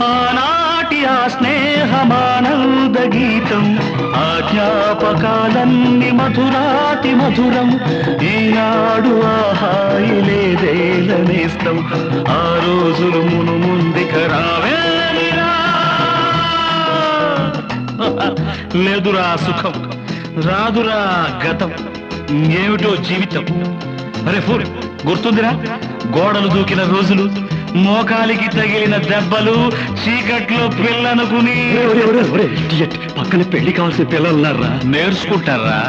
ఆనాటి ఆ స్నేహమానంద గీతం ఆ జ్ఞాపకాలన్నీ మధురాతి మధురం ఈనాడు ఆ హాయి లేదేలనేస్తం ఆ రోజులు మును ముందుక రావేమిరా లేదురా సుఖం రాదురా గతం ఏమిటో జీవితం అరే ఫూర్ గుర్తుందిరా గోడలు దూకిన రోజులు మోకాలికి తగిలిన దెబ్బలు చీకట్లో పిల్లనుకుని పక్కన పెళ్లి కావాల్సిన పిల్లలున్నారా నేర్చుకుంటారా